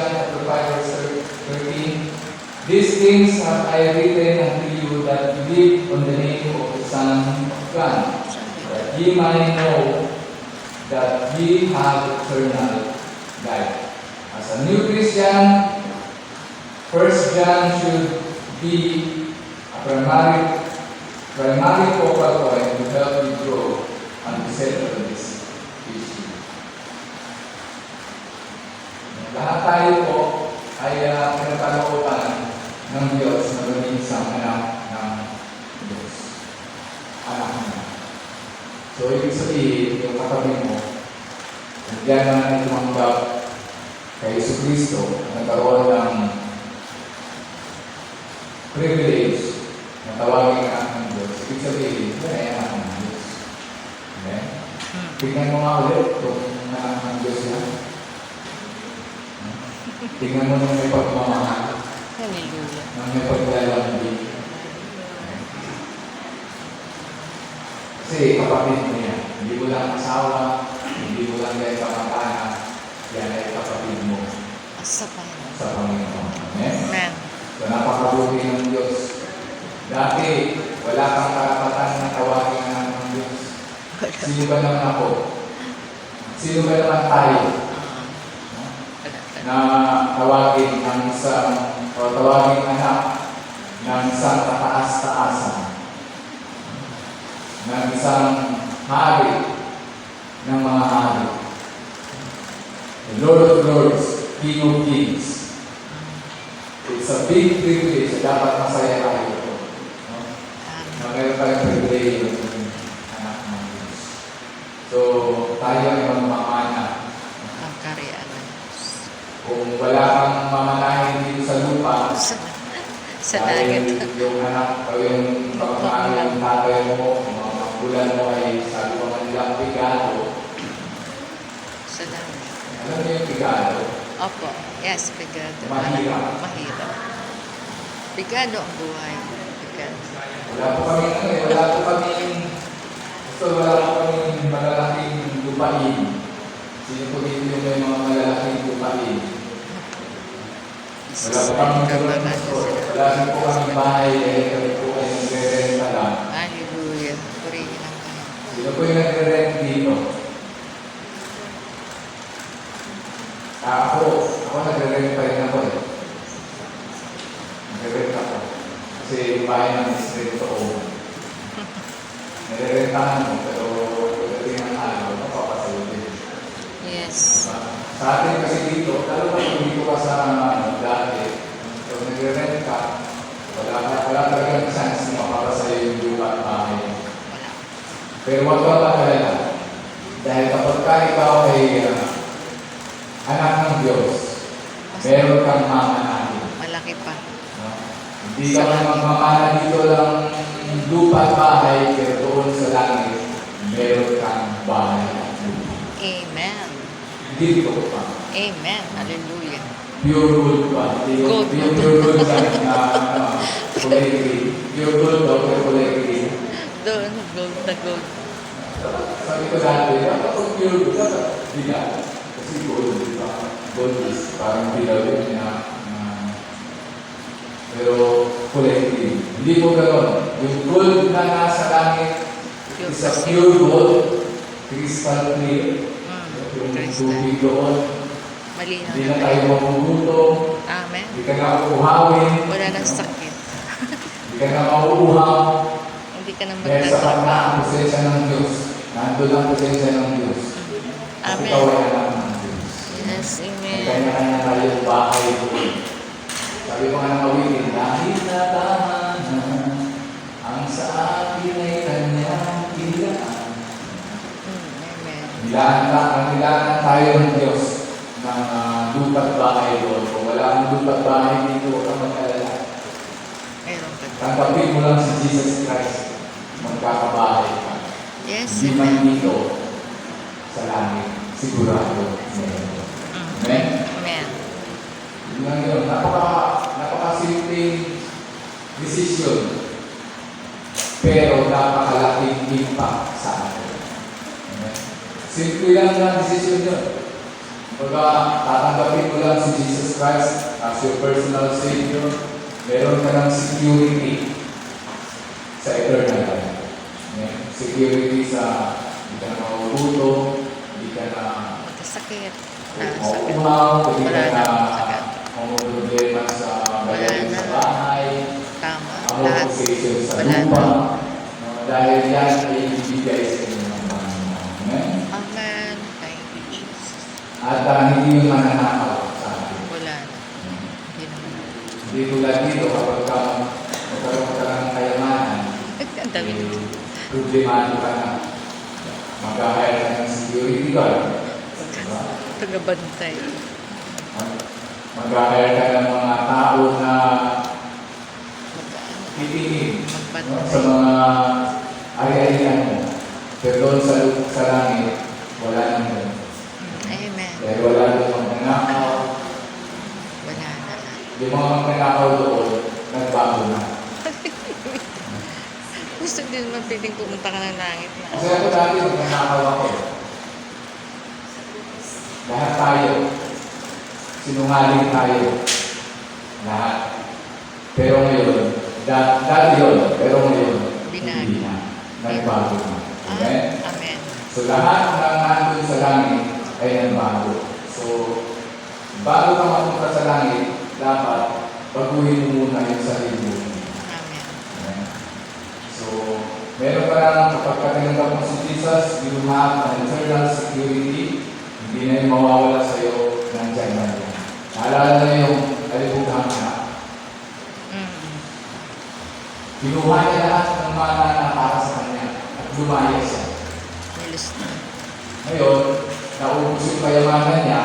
John chapter 5, verse 13, "These things have I written unto you that believe on the name of the Son of God, that ye might know that ye have eternal life." As a new Christian, 1 John should be a primary focal point to help you grow and to settle this issue. Lahat tayo po ay pinagkalooban ng Diyos na maging isang anak ng Diyos. Anak niya. So, ibig sabihin, yung katabi mo, nandiyan na tumanggap kay Jesucristo, nagkaroon ng privilege na tawagin anak ng Diyos. Ibig sabihin, yan ay anak ng Diyos. Okay? Tingnan mo nga ulit kung anak ng Diyos yan. Tingnan mo nung may pagmamahal. Hallelujah. Nung may paglalambing. Kasi kapatid mo yan. Hindi mo lang asawa, hindi mo lang dahil kapatana, yan ay kapatid mo Sa Panginoon. sa Panginoon. Amen? Amen. So, napakabuti ng Diyos. Dati, wala kang karapatan na tawagin ng Diyos. Sino ba naman ako? Sino ba naman tayo na tawagin ng isang, o tawagin anak ng isang kataas-taasan, ng isang hari ng mga hari, the Lord of Lords, King of Kings. It's a big privilege. Dapat masaya tayo ito. No? Na meron tayong privilege ng anak ng Diyos. So, tayo ay magmamana. Ang karyaan ng Diyos. Kung wala kang mamanahin dito sa lupa, Sa dahil langit. yung anak o yung pagmamahal ng tatay mo, mga magulang mo ay sabi ko man nilang pigado. Sa langit. Alam niyo yung pigado? Opo. Yes, bigado. Mahirap. Mahirap. Bigado ang buhay. Bigado. Wala po kami, wala po kami, wala po kami malalaking lupain. Sino po dito yung may mga malalaking lupain? Wala po kami wala po kami bahay, kami po ay nagre-renta lang. Hallelujah. Purihin ang Panginoon. Sino po yung nagre-rent dito? Ako nagre-rent pa rin ako eh. Nagre-rent ako. Kasi yung bahay ng distrito ko. Nagre-rentahan mo, pero pagdating ng araw, mapapasayo din. Yes. Sa atin kasi dito, lalo pa kung dito ka sa dati, pag nagre-rent ka, wala talagang chance na mapapasayo yung lupa at bahay. Wala. Pero wag ka magalala. Dahil kapag ka ikaw ay anak ng Diyos, meron kang mamanahin. Malaki pa. No? Hindi ka man magmamana dito lang lupa at bahay, pero doon sa langit, meron kang bahay at lupa. Amen. Dito pa. Amen. Hallelujah. Pure gold pa. Gold. Pure gold na kulay green. Pure gold daw, pero kulay green. Doon, gold na gold. Sabi ko dati, kapag pure gold, dapat bilang. Kasi gold, di ba? Gold is parang bilaw yun na pero kulay green. Hindi po gano'n. Yung gold na nasa langit is a pure gold, crystal clear. Yung tubig doon, Malinaw hindi na na tayo magugutom, Amen. hindi ka na uuhawin, Wala nang sakit. hindi ka na mauuhaw, Hindi ka na dahil sa magtatrabaho. kanya ang presensya ng Diyos. Nandun ang presensya ng Diyos. At Amen. ikaw ay anak ng Diyos. Yes, May amen. kanya-kanya tayong bahay doon. Sabi ko nga ng awitin, dahil natama na ang sa akin ay kanyang ilaan. Amen. Nilaan tayo ng Diyos ng lupa't bahay doon. Kung wala ang lupa't bahay dito, huwag kang mag-alala. Meron ka. Tanggapin mo lang si Jesus Christ. Magkakabahay ka. Yes, Hindi man amen. dito sa langit. Sigurado. Meron. Amen? Amen. Yun lang yun. Napaka-simpleng decision. Pero napakalaking impact sa atin. Amen? Simple lang na decision yun. Kumbaga, tatanggapin mo lang si Jesus Christ as your personal Savior, meron ka ng security sa eternal life. Amen. Security sa hindi ka na magugutom, hindi ka na Sakit. mauuhaw, hindi ka Wala na na sakit. problema sa bayarin Wala sa na. bahay, Tama. Lahat. amortization sa Wala lupa. na. Dahil yan ay ibigay sa inyo ng Panginoon. Amen. Amen. Thank you, Jesus. At hindi yung mananakaw sa atin. Wala na. Hindi naman. Hindi tulad dito kapag magkaroon ka ng kayamanan, Ang dami nito. problemado ka na. Mag-hire ka ng security guard. Diba? Tagabantay. Mag-hire ka ng mga tao na titingin sa Magbantay. mga ari-arian mo. Pero doon sa langit, wala nang ganun. Amen. Dahil wala doon magnanakaw. Wala na. Yung mga magnanakaw doon, nagbago na. Gusto din naman pwedeng pumunta ka ng langit na. Kasi ako dati, magnanakaw ako. Lahat tayo. Sinungaling tayo. Lahat. Pero ngayon, dati yun, pero ngayon, hindi na. Nagbago na. Amen? Amen. So lahat ng nandun sa langit ay nagbago. So, bago ka mapunta sa langit, dapat baguhin mo muna yung sarili mo. Amen. Amen? So, meron ka lang, kapag ka tinanggap mo si Jesus, you have an eternal security. Hindi na yung mawawala sa'yo, nandyan na yan. Naalala na yung kalibutan na. Kinuha niya lahat ng mana na para sa kanya at lumaya siya. Nilis na. Ngayon, naubos yung kayamanan niya,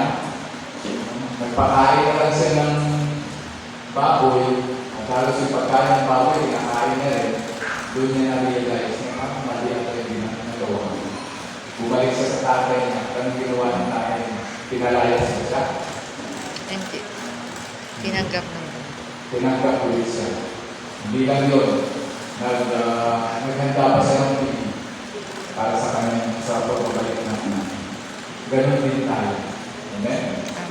nagpakain na lang siya ng baboy, at halos yung pagkain ng baboy, kinakain niya rin, doon niya na-realize na mali ang tayo ginagawa. Bumalik siya sa tatay niya, anong ginawa ng tatay niya? Pinalayas siya. Hindi. Tinanggap naman. Tinanggap ulit siya. Hindi lang yun, naghanda pa siya ng pili para sa kanyang sa pagbabalik natin. Ganon din tayo. Amen? Amen.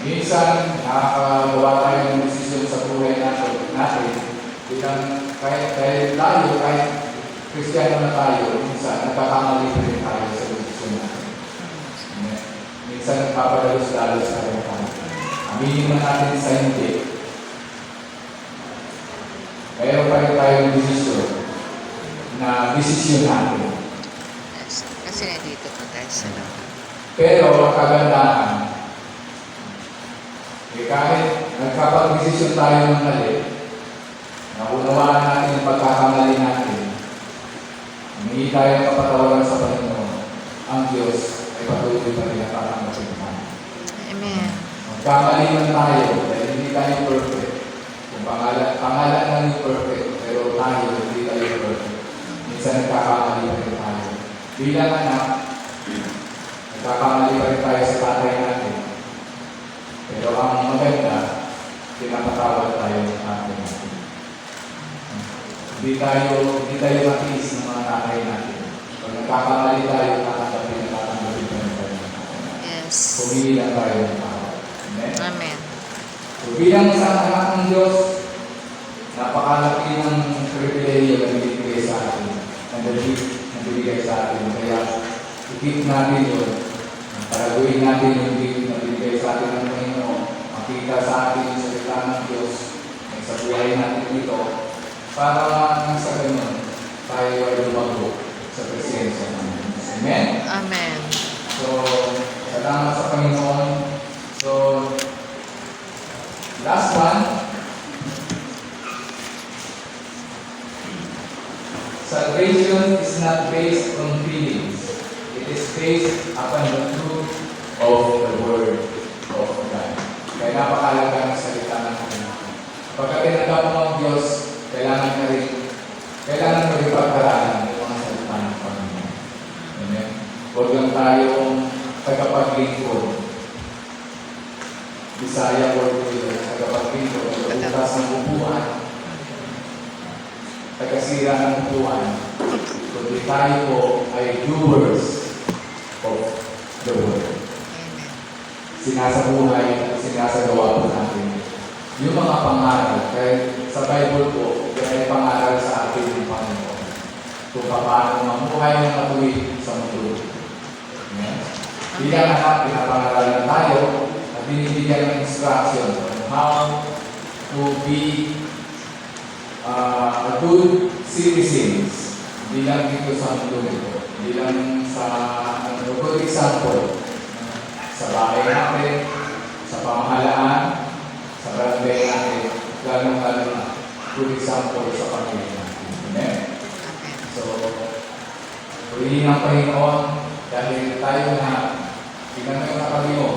Minsan, nakakagawa tayo ng desisyon sa buhay natin. Kahit tayo, kahit Kristiyano na tayo, minsan nagkakamali pa rin tayo sa desisyon natin. Amen? Minsan nagpapadalos-dalos tayo tayo. Aminin na natin sa hindi. Mayroon pa rin tayong desisyon na desisyon natin. Yes. Kasi nandito po tayo sa loob. Pero ang kagandahan, kahit nagkapag-desisyon tayo ng mali, naunawaan natin yung pagkakamali natin, humingi tayo ng kapatawaran sa Panginoon, ang Diyos ay patuloy pa rin na tatanggapin tayo. Amen. Magkamali man tayo dahil hindi tayo perfect. Kung pangalan lang yung perfect, pero tayo hindi tayo perfect. Minsan nagkakamali pa rin tayo. Bilang anak, nagkakamali pa rin tayo sa tatay natin. Pero ang maganda, pinapatawad tayo ng tatay natin. Hindi tayo matiis ng mga tatay natin. Pag nagkakamali tayo, tatanggapin pa rin tayo. Yes. Pumili lang tayo ng tawad. Amen? Amen. So, bilang isang anak ng Diyos, napakalaki ng pribileyo na binibigay sa atin, na nabibigay sa atin. Kaya, ikip natin yun. Paraguin natin yung gift na binibigay sa atin ng Panginoon. Makita sa atin yung salita ng Diyos, ay sa buhay natin dito, para nang sa ganun, tayo ay lumago sa presensya ng Diyos. Amen? Amen. So, salamat sa Panginoon. So, last one. Salvation is not based on feelings. It is based upon the truth of the Word of God. Kaya napakalaga ng salita ng Panginoon. Pagka tinanggap mo ang Diyos, kailangan mo rin pag-aralan yung mga salita ng Panginoon. Amen? Huwag lang tayong tagapaglingkod. Bisaya or tagapaglingkod, tagabutas ng upuan, tagasira ng upuan, kundi tayo po ay doers of the word. Amen. sinasabuhay at sinasagawa po natin. Yung mga pangaral, kahit sa Bible po, yan ay pangaral sa atin ng Panginoon. Kung paano mamuhay ng matuwid sa mundo. Amen. Bilang anak, pinapangaralan tayo at binibigyan ng instruction on how to be a good citizens bilang dito sa mundo nito. Bilang sa good example sa bahay natin, sa pamahalaan, sa barangay natin, lalong-lalo na good example sa pamilya natin. Amen? Amen. So, purihin ang Panginoon dahil tayo na ginamay na kami mo.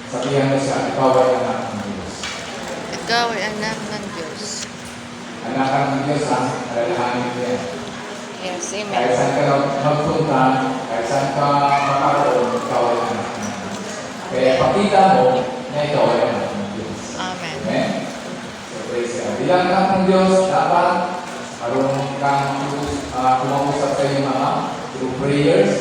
Sabihan mo siya, ikaw ay anak ng Diyos. Ikaw ay anak ng Diyos. Anak ka ng Diyos, ha? Alalahanin mo yan. Yes, Kahit amen. saan ka magpunta, kahit saan ka makaroon, ikaw ay anak ng Diyos. Kaya pakita mo na ikaw ay anak ng Diyos. Amen. Amen? So, praise God. Bilang anak ng Diyos, dapat marunong kang kumangusap sa iyong ama through prayers.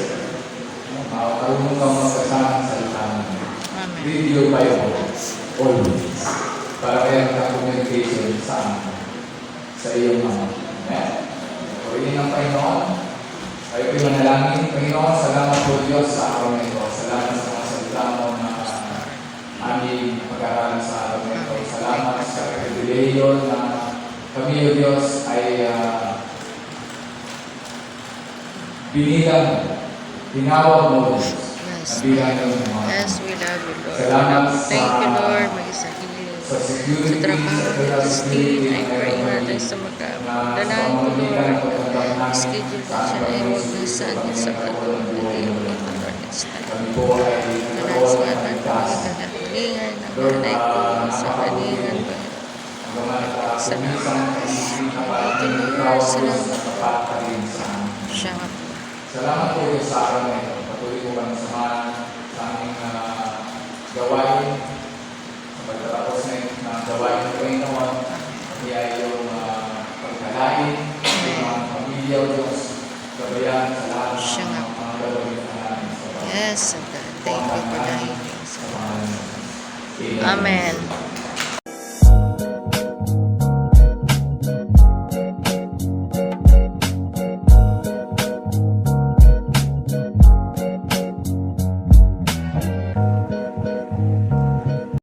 Marunong kang magkasama sa salita ng Diyos. Amen. Read your Bible always. Para meron kang communication sa iyong ama. Amen? Purihin ang Panginoon. Kayo po'y manalangin. Panginoon, salamat po Diyos sa araw na ito. Salamat sa mga salita mo na aming pag-aralan sa araw na ito. Salamat sa pribileyo na kami, O Diyos, ay binilang, tinawag mo, Diyos, Yes. na bilang yung mga. Yes, we love you, Lord. Salamat Thank you, sa- Lord. Mag-isahil. sa Sa security, trabaho, sa sa security, I pray natin sa magdalahan ko, Lord. Schedule na siya ay huwag na saan sa pag-ibig ng Lord next time. Kami po ay nagkaroon Malas ng naman ligtas. ang kanalingan ng nanay ko sa kalingan ba. Sa minsan, na parang ikaw Diyos na tapat ka rin sa amin. Siya nga po. Salamat po Diyos sa araw na ito. Patuloy ko kami samahan sa aming gawain. Sa pagtatapos ng gawain ng Panginoon, kami ay yung pagkalain, yung mga pamilya o Diyos, gabayan sa lahat Siya nga ng mga gagawin na namin sa Yes, God. Thank you for the healing. pangalan ng Diyos. Amen.